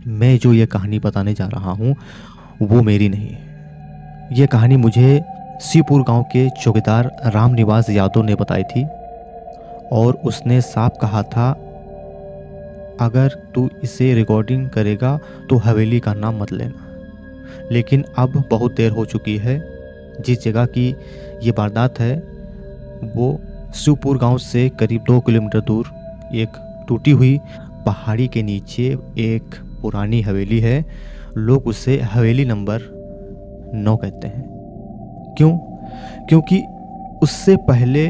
मैं जो ये कहानी बताने जा रहा हूँ वो मेरी नहीं है। ये कहानी मुझे सीपुर गांव के चौकीदार रामनिवास यादव ने बताई थी और उसने साफ कहा था, अगर तू इसे रिकॉर्डिंग करेगा तो हवेली का नाम मत लेना। लेकिन अब बहुत देर हो चुकी है। जिस जगह की ये वारदात है वो शिवपुर गांव से करीब 2 किलोमीटर दूर एक टूटी हुई पहाड़ी के नीचे एक पुरानी हवेली है। लोग उसे हवेली नंबर 9 कहते हैं। क्यों? क्योंकि उससे पहले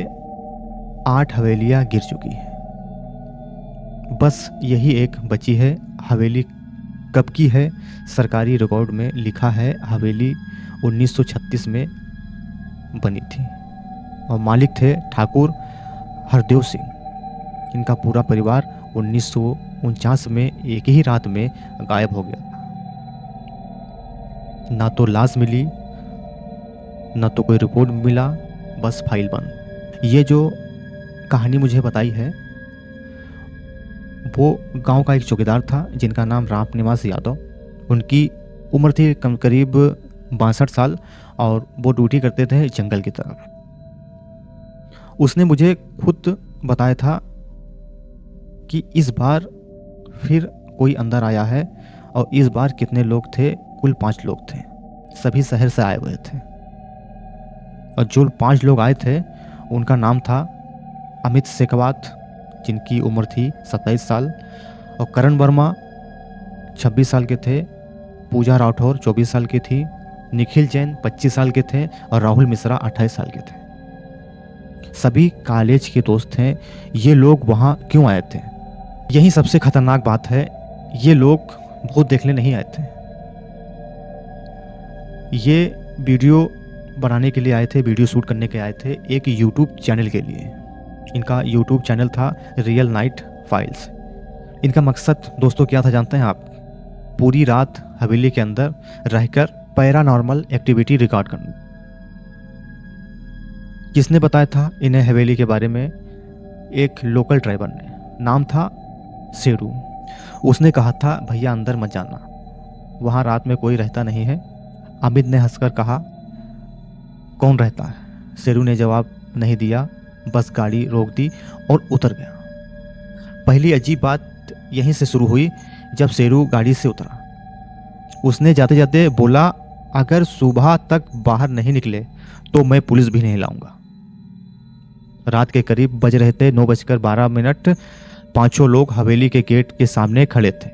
8 हवेलियां गिर चुकी हैं। बस यही एक बची है। हवेली कब की है? सरकारी रिकॉर्ड में लिखा है हवेली 1936 में बनी थी और मालिक थे ठाकुर हरदेव सिंह। इनका पूरा परिवार 1949 में एक ही रात में गायब हो गया था। ना तो लाश मिली, ना तो कोई रिपोर्ट मिला, बस फाइल बंद। ये जो कहानी मुझे बताई है वो गांव का एक चौकीदार था जिनका नाम रामनिवास यादव। उनकी उम्र थी करीब 62 साल और वो ड्यूटी करते थे जंगल की तरफ। उसने मुझे खुद बताया था कि इस बार फिर कोई अंदर आया है और इस बार कितने लोग थे? कुल 5 लोग थे। सभी शहर से आए हुए थे और जो 5 लोग आए थे उनका नाम था अमित शेखावत जिनकी उम्र थी 27 साल और करण वर्मा 26 साल के थे, पूजा राठौर 24 साल की थी, निखिल जैन 25 साल के थे और राहुल मिश्रा 28 साल के थे। सभी कॉलेज के दोस्त हैं। ये लोग वहाँ क्यों आए थे? यही सबसे खतरनाक बात है, ये लोग भूत देखने नहीं आए थे। ये वीडियो बनाने के लिए आए थे, वीडियो शूट करने के आए थे एक यूट्यूब चैनल के लिए। इनका यूट्यूब चैनल था रियल नाइट फाइल्स। इनका मकसद दोस्तों क्या था जानते हैं आप? पूरी रात हवेली के अंदर रहकर पैरानॉर्मल एक्टिविटी रिकॉर्ड करना। किसने बताया था इन्हें हवेली के बारे में? एक लोकल ड्राइवर ने, नाम था शेरू। उसने कहा था भैया अंदर मत जाना, वहाँ रात में कोई रहता नहीं है। अमित ने हंसकर कहा, कौन रहता है? शेरू ने जवाब नहीं दिया, बस गाड़ी रोक दी और उतर गया। पहली अजीब बात यहीं से शुरू हुई जब शेरू गाड़ी से उतरा। उसने जाते जाते बोला, अगर सुबह तक बाहर नहीं निकले तो मैं पुलिस भी नहीं लाऊंगा। रात के करीब बज रहे थे 9:12। 5 लोग हवेली के गेट के सामने खड़े थे।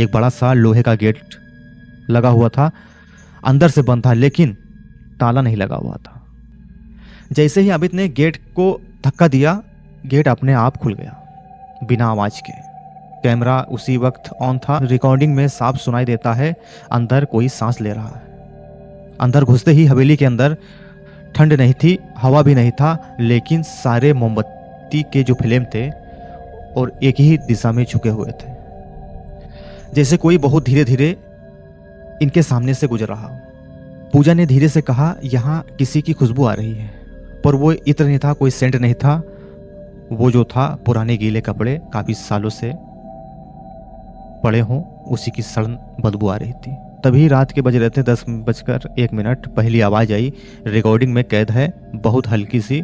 एक बड़ा सा लोहे का गेट लगा हुआ था, अंदर से बंद था लेकिन ताला नहीं लगा हुआ था। जैसे ही अमित ने गेट को धक्का दिया, गेट अपने आप खुल गया बिना आवाज के। कैमरा उसी वक्त ऑन था। रिकॉर्डिंग में साफ सुनाई देता है अंदर कोई सांस ले रहा है। अंदर घुसते ही हवेली के अंदर ठंड नहीं थी, हवा भी नहीं था, लेकिन सारे मोमबत्ती के जो फ्लेम थे और एक ही दिशा में झुके हुए थे, जैसे कोई बहुत धीरे धीरे इनके सामने से गुजर रहा हो। पूजा ने धीरे से कहा, यहाँ किसी की खुशबू आ रही है, पर वो इत्र नहीं था, कोई सेंट नहीं था। वो जो था पुराने गीले कपड़े काफी सालों से पड़े हों, उसी की सड़न बदबू आ रही थी। तभी रात के बज रहे थे 10:01। पहली आवाज आई, रिकॉर्डिंग में कैद है, बहुत हल्की सी,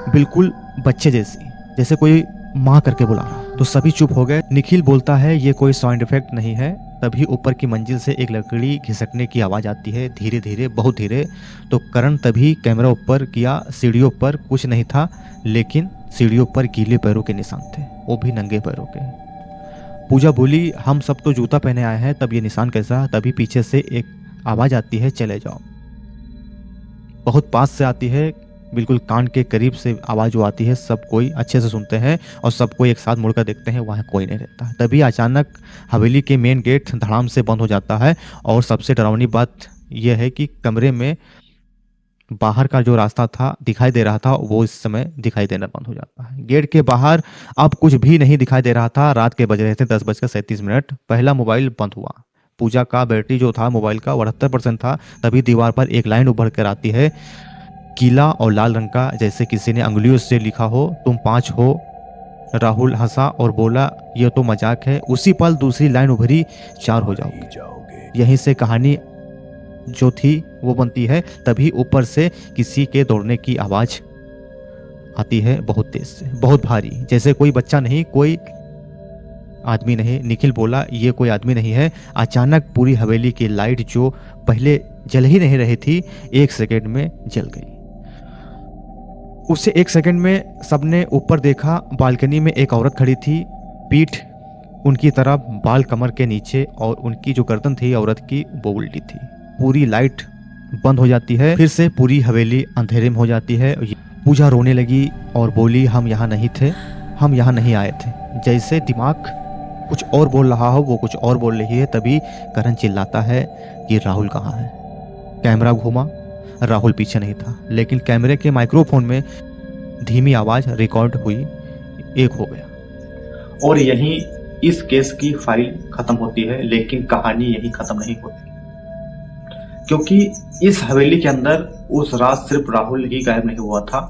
बिल्कुल बच्चे जैसी, जैसे कोई माँ करके बुला रहा। तो सभी चुप हो गए। निखिल बोलता है, ये कोई साउंड इफेक्ट नहीं है। तभी ऊपर की मंजिल से एक लकड़ी घिसकने की आवाज आती है, धीरे धीरे, बहुत धीरे। तो करण तभी कैमरा ऊपर किया। सीढ़ियों पर कुछ नहीं था, लेकिन सीढ़ियों पर गीले पैरों के निशान थे, वो भी नंगे पैरों के। पूजा बोली, हम सब तो जूता पहने आए हैं, तब ये निशान कैसा? तभी पीछे से एक आवाज आती है, चले जाओ। बहुत पास से आती है, बिल्कुल कान के करीब से आवाज जो आती है, सब कोई अच्छे से सुनते हैं और सब कोई एक साथ मुड़कर देखते हैं, वहाँ कोई नहीं रहता। तभी अचानक हवेली के मेन गेट धड़ाम से बंद हो जाता है और सबसे डरावनी बात यह है कि कमरे में बाहर का जो रास्ता था दिखाई दे रहा था, वो इस समय दिखाई देना बंद हो जाता है। गेट के बाहर अब कुछ भी नहीं दिखाई दे रहा था। रात के बज रहे थे 10:37। पहला मोबाइल बंद हुआ। पूजा का बैटरी जो था मोबाइल का 78% था। तभी दीवार पर एक लाइन उभर कर आती है, गीला और लाल रंग का, जैसे किसी ने अंगुलियों से लिखा हो, तुम 5 हो राहुल हंसा और बोला, ये तो मजाक है। उसी पल दूसरी लाइन उभरी, 4 हो जाओगे। यहीं से कहानी जो थी वो बनती है। तभी ऊपर से किसी के दौड़ने की आवाज आती है, बहुत तेज से, बहुत भारी, जैसे कोई बच्चा नहीं, कोई आदमी नहीं। निखिल बोला, ये कोई आदमी नहीं है। अचानक पूरी हवेली की लाइट जो पहले जल ही नहीं रही थी, 1 सेकंड में जल गई। उसे 1 सेकंड में सबने ऊपर देखा। बालकनी में एक औरत खड़ी थी, पीठ उनकी तरफ, बाल कमर के नीचे, और उनकी जो गर्दन थी औरत की वो उल्टी थी। पूरी लाइट बंद हो जाती है। फिर से पूरी हवेली अंधेरे में हो जाती है। पूजा रोने लगी और बोली, हम यहाँ नहीं थे, हम यहाँ नहीं आए थे। जैसे दिमाग कुछ और बोल रहा हो, वो कुछ और बोल रही है। तभी करण चिल्लाता है कि राहुल कहाँ है। कैमरा घूमा, राहुल पीछे नहीं था, लेकिन कैमरे के माइक्रोफोन में धीमी आवाज रिकॉर्ड हुई, 1 हो गया। और यहीं इस केस की फाइल खत्म होती है, लेकिन कहानी यहीं खत्म नहीं होती, क्योंकि इस हवेली के अंदर उस रात सिर्फ राहुल ही गायब नहीं हुआ था।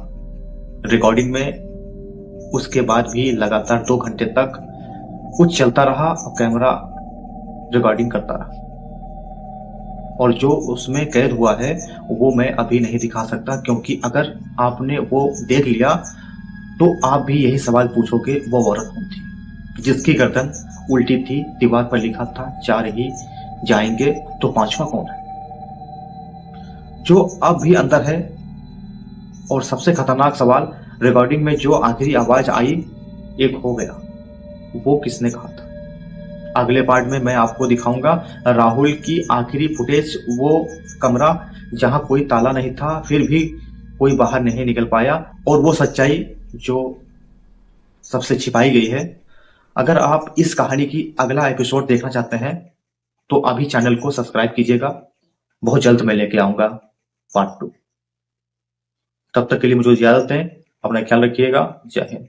रिकॉर्डिंग में उसके बाद भी लगातार 2 घंटे तक कुछ चलता रहा और कैमरा रिकॉर्डिंग करता रहा। और जो उसमें कैद हुआ है वो मैं अभी नहीं दिखा सकता, क्योंकि अगर आपने वो देख लिया तो आप भी यही सवाल पूछोगे, वो औरत कौन थी जिसकी गर्दन उल्टी थी, दीवार पर लिखा था 4 ही जाएंगे, तो 5वां कौन है जो अब भी अंदर है। और सबसे खतरनाक सवाल, रिकॉर्डिंग में जो आखिरी आवाज आई, 1 हो गया, वो किसने कहा था। अगले पार्ट में मैं आपको दिखाऊंगा राहुल की आखिरी फुटेज, वो कमरा जहां कोई ताला नहीं था, फिर भी कोई बाहर नहीं निकल पाया, और वो सच्चाई जो सबसे छिपाई गई है। अगर आप इस कहानी की अगला एपिसोड देखना चाहते हैं तो अभी चैनल को सब्सक्राइब कीजिएगा। बहुत जल्द मैं लेके आऊंगा पार्ट 2। तब तक के लिए मुझे इजाजत दें, अपना ख्याल रखिएगा। जय हिंद।